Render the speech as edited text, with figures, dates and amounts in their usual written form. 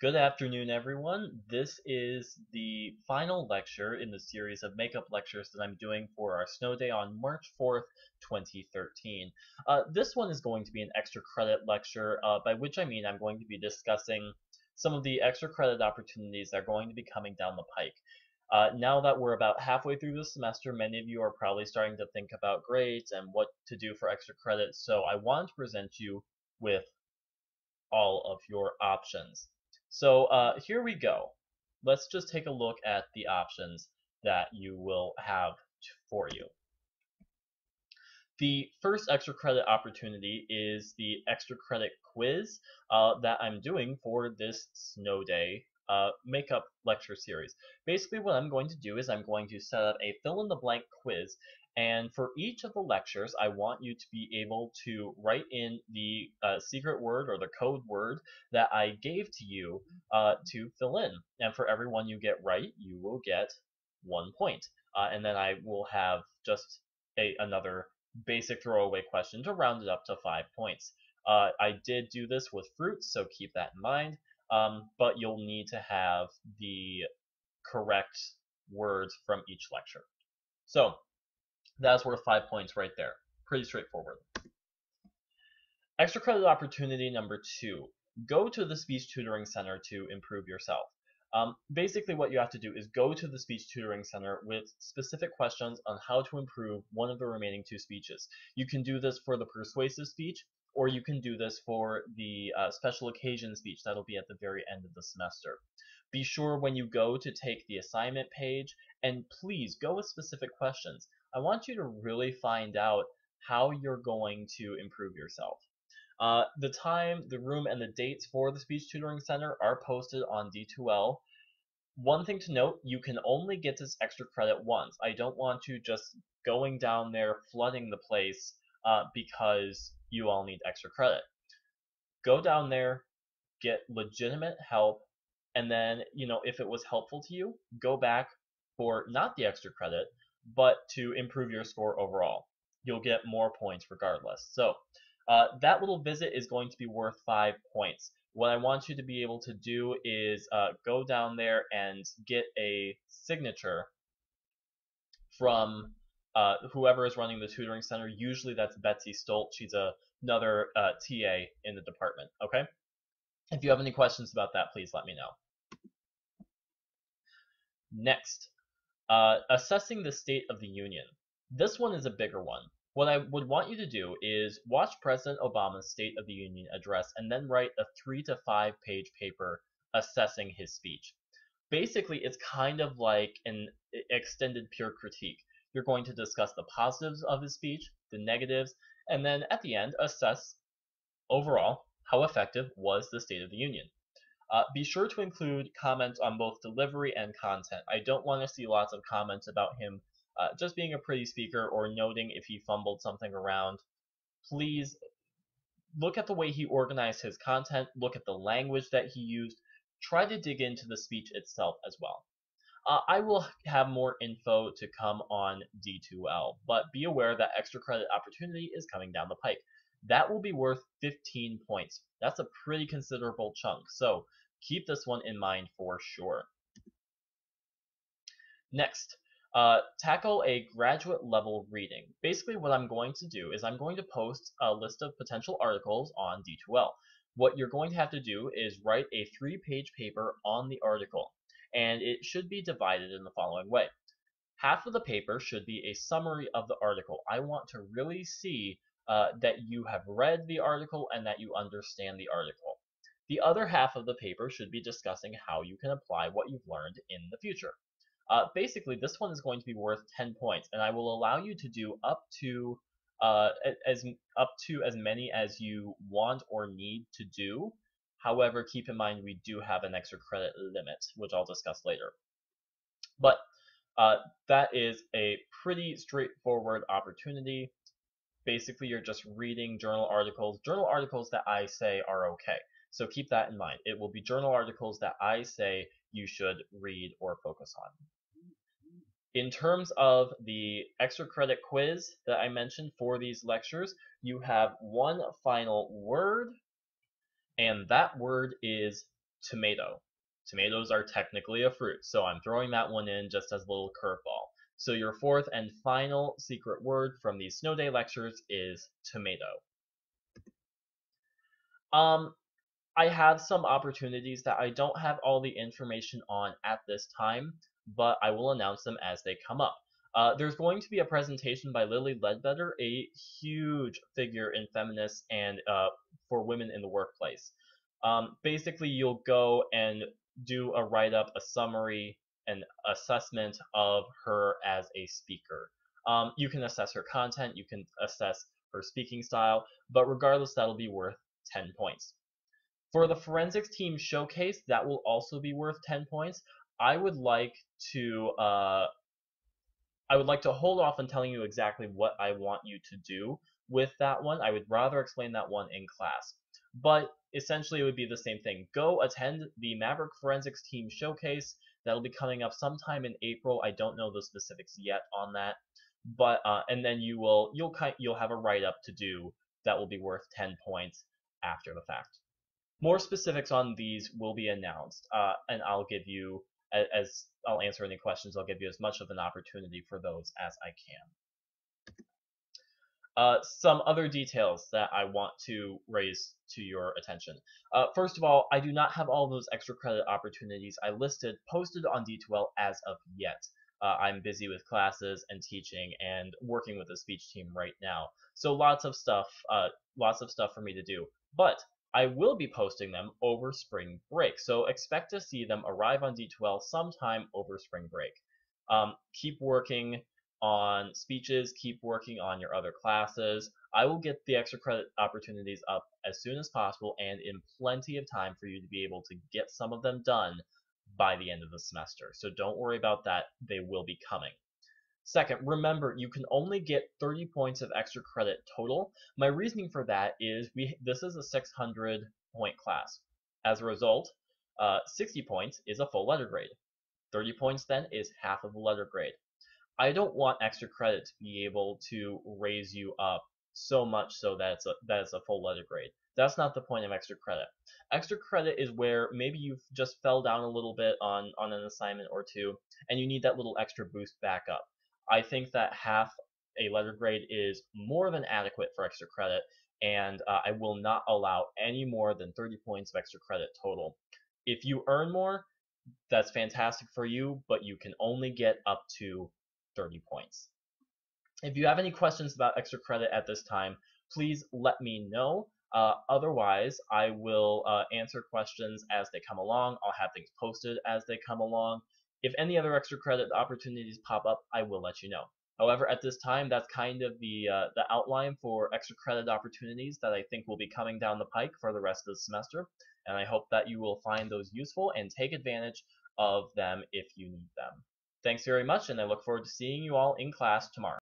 Good afternoon, everyone. This is the final lecture in the series of makeup lectures that I'm doing for our snow day on March 4th, 2013. This one is going to be an extra credit lecture, by which I mean I'm going to be discussing some of the extra credit opportunities that are going to be coming down the pike. Now that we're about halfway through the semester, many of you are probably starting to think about grades and what to do for extra credit, so I want to present you with all of your options. So here we go. Let's just take a look at the options that you will have for you. The first extra credit opportunity is the extra credit quiz that I'm doing for this snow day makeup lecture series. Basically what I'm going to do is I'm going to set up a fill in the blank quiz, and for each of the lectures I want you to be able to write in the secret word or the code word that I gave to you to fill in, and for every one you get right you will get 1 point, and then I will have just another basic throwaway question to round it up to 5 points. I did do this with fruits, so keep that in mind, but you'll need to have the correct words from each lecture. So that's worth 5 points right there. Pretty straightforward. Extra credit opportunity number 2. Go to the speech tutoring center to improve yourself. Basically what you have to do is go to the speech tutoring center with specific questions on how to improve one of the remaining 2 speeches. You can do this for the persuasive speech, or you can do this for the special occasion speech that'll be at the very end of the semester. Be sure when you go to take the assignment page, and please go with specific questions. I want you to really find out how you're going to improve yourself. The time, the room, and the dates for the Speech Tutoring Center are posted on D2L. One thing to note, you can only get this extra credit once. I don't want you just going down there flooding the place because you all need extra credit. Go down there, get legitimate help, and then, if it was helpful to you, go back for not the extra credit, but to improve your score overall. You'll get more points regardless. So that little visit is going to be worth 5 points. What I want you to be able to do is go down there and get a signature from whoever is running the tutoring center. Usually that's Betsy Stolt. She's another TA in the department. Okay? If you have any questions about that, please let me know. Next, assessing the State of the Union. This one is a bigger one. What I would want you to do is watch President Obama's State of the Union address and then write a 3 to 5 page paper assessing his speech. Basically, it's kind of like an extended peer critique. You're going to discuss the positives of his speech, the negatives, and then at the end, assess overall how effective was the State of the Union. Be sure to include comments on both delivery and content. I don't want to see lots of comments about him just being a pretty speaker or noting if he fumbled something around. Please look at the way he organized his content, look at the language that he used, try to dig into the speech itself as well. I will have more info to come on D2L, but be aware that extra credit opportunity is coming down the pike. That will be worth 15 points. That's a pretty considerable chunk, so keep this one in mind for sure. Next, tackle a graduate level reading. Basically what I'm going to do is I'm going to post a list of potential articles on D2L. What you're going to have to do is write a 3-page paper on the article, and it should be divided in the following way. Half of the paper should be a summary of the article. I want to really see that you have read the article and that you understand the article. The other half of the paper should be discussing how you can apply what you've learned in the future. Basically, this one is going to be worth 10 points, and I will allow you to do up to as many as you want or need to do. However, keep in mind we do have an extra credit limit, which I'll discuss later. But that is a pretty straightforward opportunity. Basically, you're just reading journal articles that I say are okay. So keep that in mind. It will be journal articles that I say you should read or focus on. In terms of the extra credit quiz that I mentioned for these lectures, you have one final word, and that word is tomato. Tomatoes are technically a fruit, so I'm throwing that one in just as a little curveball. So your fourth and final secret word from these snow day lectures is tomato. I have some opportunities that I don't have all the information on at this time, but I will announce them as they come up. There's going to be a presentation by Lilly Ledbetter, a huge figure in feminists and for women in the workplace. Basically, you'll go and do a write-up, a summary, an assessment of her as a speaker. You can assess her content, you can assess her speaking style, but regardless, that'll be worth 10 points. For the forensics team showcase, that will also be worth 10 points. I would like to hold off on telling you exactly what I want you to do with that one. I would rather explain that one in class. But essentially, it would be the same thing. Go attend the Maverick Forensics Team Showcase. That'll be coming up sometime in April. I don't know the specifics yet on that, but and then you'll have a write-up to do that will be worth 10 points after the fact. More specifics on these will be announced, and I'll give you, as I'll answer any questions, I'll give you as much of an opportunity for those as I can. Some other details that I want to raise to your attention. First of all, I do not have all those extra credit opportunities I listed posted on D2L as of yet. I'm busy with classes and teaching and working with the speech team right now, so lots of stuff for me to do. But I will be posting them over spring break, so expect to see them arrive on D2L sometime over spring break. Keep working on speeches, keep working on your other classes. I will get the extra credit opportunities up as soon as possible and in plenty of time for you to be able to get some of them done by the end of the semester. So don't worry about that, they will be coming. Second, remember, you can only get 30 points of extra credit total. My reasoning for that is this is a 600 point class. As a result, 60 points is a full letter grade. 30 points then is half of the letter grade. I don't want extra credit to be able to raise you up so much so that it's a full letter grade. That's not the point of extra credit. Extra credit is where maybe you just fell down a little bit on an assignment or two, and you need that little extra boost back up. I think that half a letter grade is more than adequate for extra credit, and I will not allow any more than 30 points of extra credit total. If you earn more, that's fantastic for you, but you can only get up to 30 points. If you have any questions about extra credit at this time, please let me know. Otherwise, I will answer questions as they come along. I'll have things posted as they come along. If any other extra credit opportunities pop up, I will let you know. However, at this time, that's kind of the outline for extra credit opportunities that I think will be coming down the pike for the rest of the semester, and I hope that you will find those useful and take advantage of them if you need them. Thanks very much, and I look forward to seeing you all in class tomorrow.